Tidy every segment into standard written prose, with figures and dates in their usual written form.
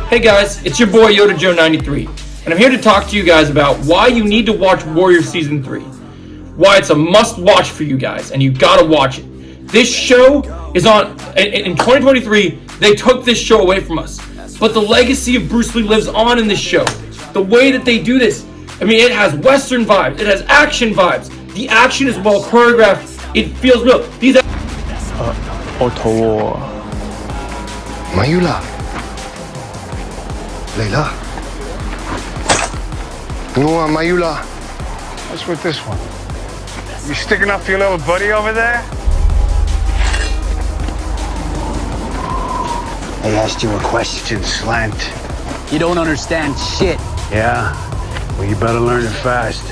Hey guys, it's your boy Yoda Joe 93, and I'm here to talk to you guys about why you need to watch Warrior Season 3. Why it's a must-watch for you guys, and you gotta watch it. This show is on, in 2023, they took this show away from us. But the legacy of Bruce Lee lives on in this show. The way that they do this, I mean, it has Western vibes, it has action vibes. The action is well choreographed, it feels real. These Mayula. Layla. You want Mayula? What's with this one? You sticking up for your little buddy over there? I asked you a question, Slant. You don't understand shit. Yeah? Well, you better learn it fast.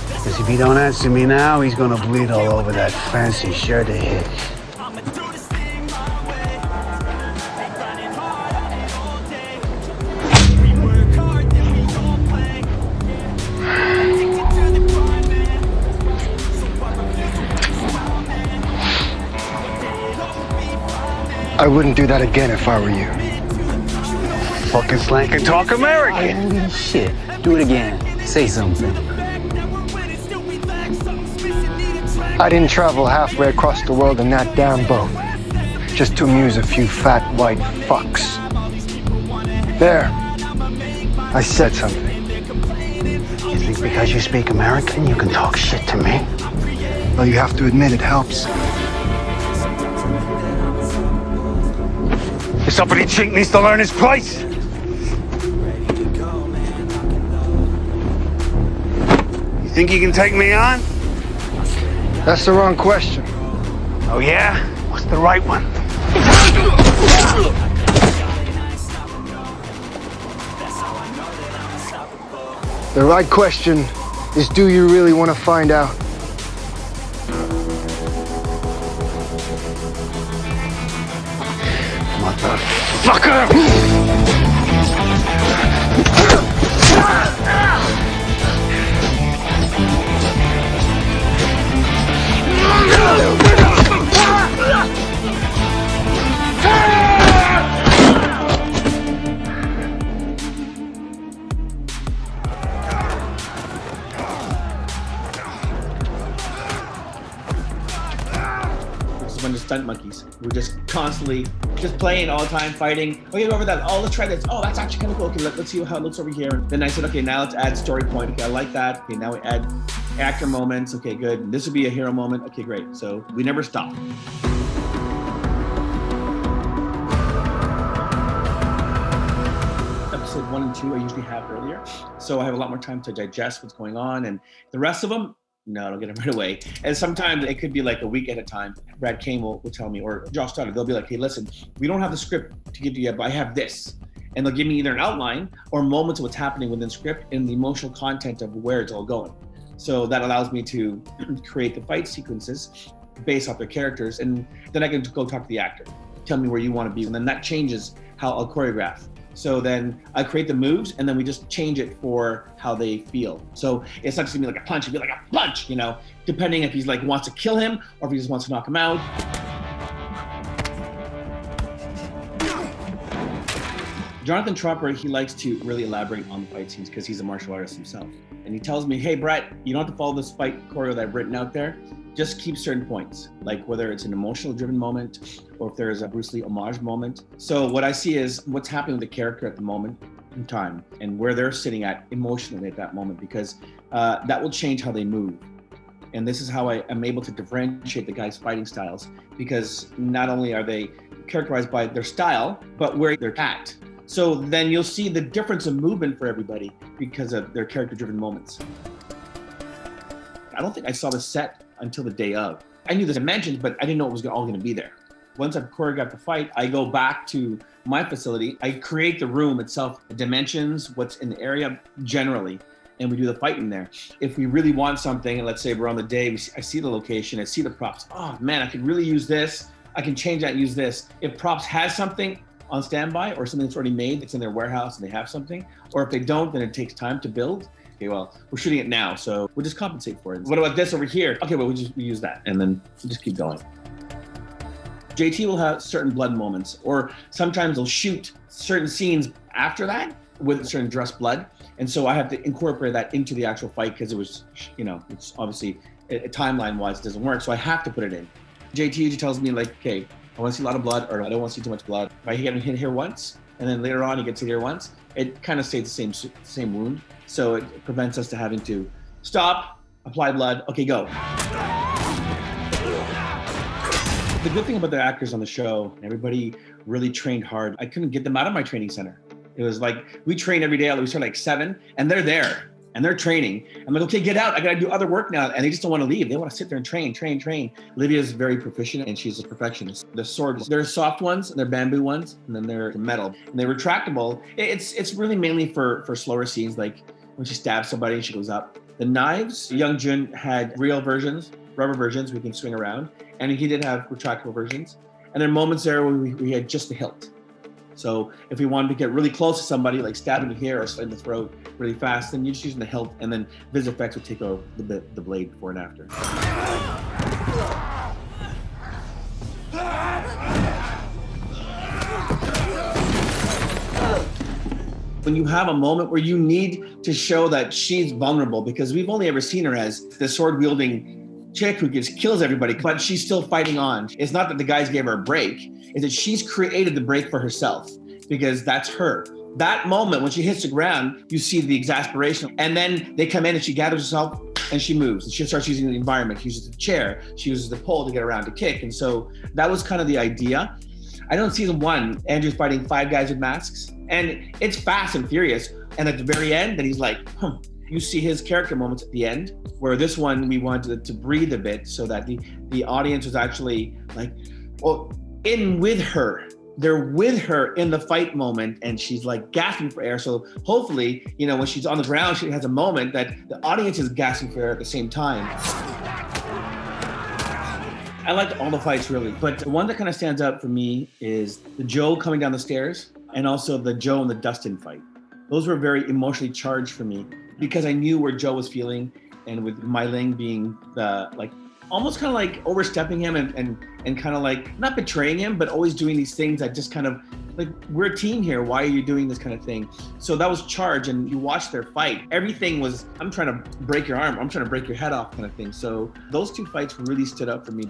Because if you don't answer me now, he's gonna bleed all over that fancy shirt of his. I wouldn't do that again if I were you. Fucking Slant can talk American. Holy shit. Do it again. Say something. I didn't travel halfway across the world in that damn boat just to amuse a few fat white fucks. There. I said something. You think because you speak American, you can talk shit to me? Well, you have to admit it helps. This uppity chink needs to learn his place. You think he can take me on? That's the wrong question. Oh yeah? What's the right one? The right question is, do you really want to find out? Motherfucker! This is when the stunt monkeys. We're just constantly just playing all the time, fighting. Okay, go over that. Oh, let's try this. Oh, that's actually kind of cool. Okay, let's see how it looks over here. Then I said, okay, now let's add story point. Okay, I like that. Okay, now we add actor moments. Okay, good. This would be a hero moment. Okay, great. So we never stop. Episode 1 and 2 I usually have earlier, so I have a lot more time to digest what's going on, and the rest of them, no, I don't get them right away. And sometimes it could be like a week at a time. Brad Kane will tell me, or Josh Stoddard, they'll be like, hey, listen, we don't have the script to give you yet, but I have this. And they'll give me either an outline or moments of what's happening within script and the emotional content of where it's all going. So that allows me to create the fight sequences based off their characters, and then I can go talk to the actor. Tell me where you want to be, and then that changes how I'll choreograph. So then I create the moves, and then we just change it for how they feel. So it's not just gonna be like a punch, it'd be like a punch, you know, depending if he's like wants to kill him or if he just wants to knock him out. Jonathan Tropper, he likes to really elaborate on the fight scenes because he's a martial artist himself. And he tells me, hey, Brett, you don't have to follow this fight choreo that I've written out there. Just keep certain points, like whether it's an emotional driven moment or if there's a Bruce Lee homage moment. So what I see is what's happening with the character at the moment in time and where they're sitting at emotionally at that moment, because that will change how they move. And this is how I am able to differentiate the guys' fighting styles, because not only are they characterized by their style, but where they're at. So then you'll see the difference of movement for everybody because of their character-driven moments. I don't think I saw the set until the day of. I knew the dimensions, but I didn't know it was all going to be there. Once I've choreographed the fight, I go back to my facility. I create the room itself, the dimensions, what's in the area generally, and we do the fight in there. If we really want something, and let's say we're on the day, I see the location, I see the props. Oh man, I could really use this. I can change that and use this. If props has something on standby or something that's already made, that's in their warehouse and they have something, or if they don't, then it takes time to build. Okay, well, we're shooting it now, so we'll just compensate for it. What about this over here? Okay, well, we use that, and then we'll just keep going. JT will have certain blood moments, or sometimes he'll shoot certain scenes after that with certain dress blood. And so I have to incorporate that into the actual fight because it was, it's obviously timeline-wise, it doesn't work. So I have to put it in. JT usually tells me like, okay, I want to see a lot of blood, or I don't want to see too much blood. If I get him hit here once, and then later on he gets hit here once, it kind of stays the same wound. So it prevents us to having to stop, apply blood, okay, go. The good thing about the actors on the show, everybody really trained hard. I couldn't get them out of my training center. It was like, we train every day, we start like 7, and they're there, and they're training. I'm like, okay, get out, I gotta do other work now. And they just don't wanna leave. They wanna sit there and train. Lydia's very proficient, and she's a perfectionist. The swords, there are soft ones, and they're bamboo ones, and then they're metal. And they're retractable. It's really mainly for slower scenes, like when she stabs somebody and she goes up. The knives, Young Jun had real versions, rubber versions we can swing around, and he did have retractable versions. And there are moments there where we had just the hilt. So if we wanted to get really close to somebody, like stab him here or slit in the throat really fast, then you're just using the hilt, and then VisFX would take over the blade before and after. When you have a moment where you need to show that she's vulnerable, because we've only ever seen her as the sword-wielding chick who just kills everybody, but she's still fighting on. It's not that the guys gave her a break, it's that she's created the break for herself, because that's her. That moment when she hits the ground, you see the exasperation, and then they come in and she gathers herself and she moves, and she starts using the environment. She uses the chair, she uses the pole to get around to kick, and so that was kind of the idea. I know in season 1, Andrew's fighting 5 guys with masks, and it's fast and furious, and at the very end, then he's like, You see his character moments at the end, where this one we wanted to breathe a bit so that the audience was actually like, well, in with her. They're with her in the fight moment, and she's like gasping for air. So hopefully, when she's on the ground, she has a moment that the audience is gasping for air at the same time. I liked all the fights really, but the one that kind of stands out for me is the Joe coming down the stairs, and also the Joe and the Dustin fight. Those were very emotionally charged for me because I knew where Joe was feeling, and with Mai Ling being the almost kind of like overstepping him and kind of like not betraying him, but always doing these things that just kind of like, we're a team here. Why are you doing this kind of thing? So that was charge, and you watch their fight. Everything was, I'm trying to break your arm, I'm trying to break your head off kind of thing. So those 2 fights really stood out for me.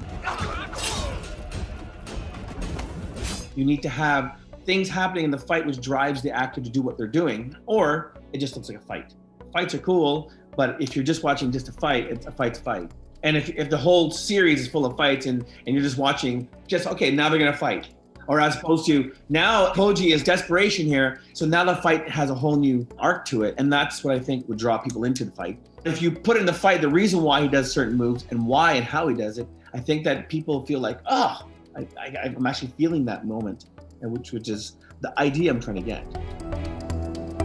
You need to have things happening in the fight which drives the actor to do what they're doing, or it just looks like a fight. Fights are cool, but if you're just watching just a fight, it's a fight's fight. And if the whole series is full of fights and you're just watching, okay, now they're gonna fight. Or as opposed to, now Koji is desperation here, so now the fight has a whole new arc to it, and that's what I think would draw people into the fight. If you put in the fight the reason why he does certain moves and why and how he does it, I think that people feel like, I'm actually feeling that moment, and which is the idea I'm trying to get.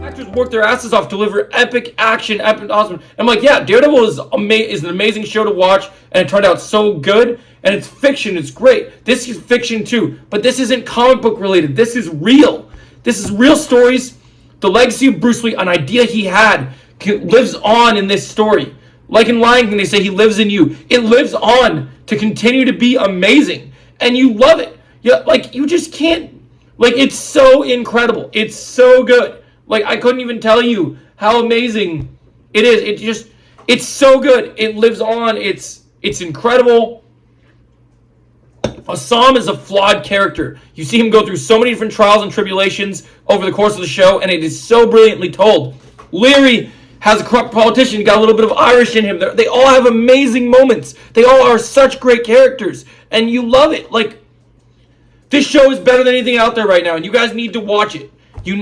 Actors work their asses off, deliver epic action, epic awesome. I'm like, yeah, Daredevil is an amazing show to watch, and it turned out so good. And it's fiction, it's great. This is fiction too, but this isn't comic book related. This is real. This is real stories. The legacy of Bruce Lee, an idea he had, lives on in this story. Like in Lion King, they say he lives in you. It lives on to continue to be amazing, and you love it. Yeah, you just can't. It's so incredible. It's so good. I couldn't even tell you how amazing it is. It's so good. It lives on. It's incredible. Assam is a flawed character. You see him go through so many different trials and tribulations over the course of the show, and it is so brilliantly told. Leary has a corrupt politician, got a little bit of Irish in him. They all have amazing moments. They all are such great characters, and you love it. This show is better than anything out there right now, and you guys need to watch it.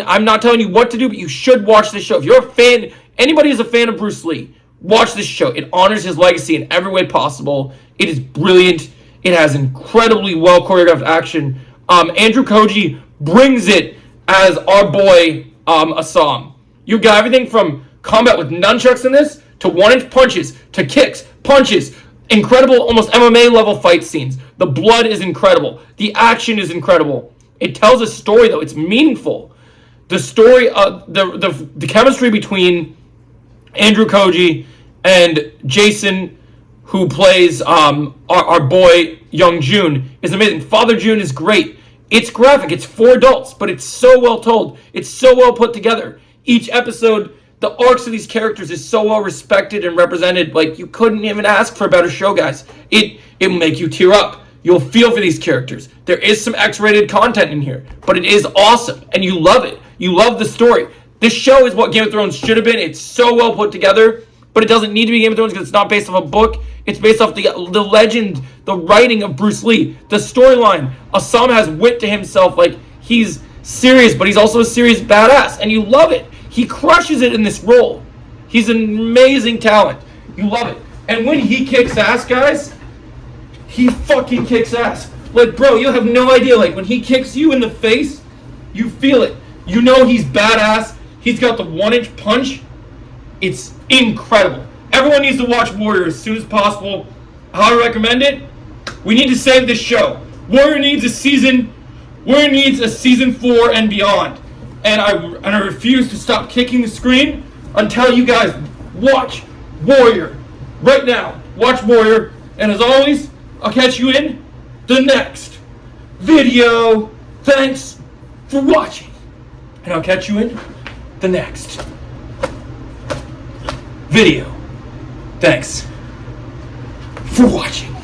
I'm not telling you what to do, but you should watch this show. If you're a fan, anybody is a fan of Bruce Lee, watch this show. It honors his legacy in every way possible. It is brilliant. It has incredibly well choreographed action. Andrew Koji brings it as our boy Assam. You got everything from combat with nunchucks in this, to 1-inch punches, to kicks, punches, incredible, almost MMA level fight scenes. The blood is incredible. The action is incredible. It tells a story though. It's meaningful. The story, the chemistry between Andrew Koji and Jason, who plays our boy Young Jun, is amazing. Father Jun is great. It's graphic. It's for adults, but it's so well told. It's so well put together. Each episode, the arcs of these characters is so well respected and represented. Like, you couldn't even ask for a better show, guys. It'll make you tear up. You'll feel for these characters. There is some X-rated content in here, but it is awesome, and you love it. You love the story. This show is what Game of Thrones should have been. It's so well put together, but it doesn't need to be Game of Thrones because it's not based off a book. It's based off the legend, the writing of Bruce Lee, the storyline. Assam has wit to himself. Like, he's serious, but he's also a serious badass, and you love it. He crushes it in this role. He's an amazing talent. You love it. And when he kicks ass, guys, he fucking kicks ass. Like, bro, you have no idea. Like, when he kicks you in the face, you feel it. You know he's badass. He's got the 1-inch punch. It's incredible. Everyone needs to watch Warrior as soon as possible. How I recommend it? We need to save this show. Warrior needs a season 4 and beyond. And I refuse to stop kicking the screen until you guys watch Warrior. Right now, watch Warrior. And as always, I'll catch you in the next video. Thanks for watching. And I'll catch you in the next video. Thanks for watching.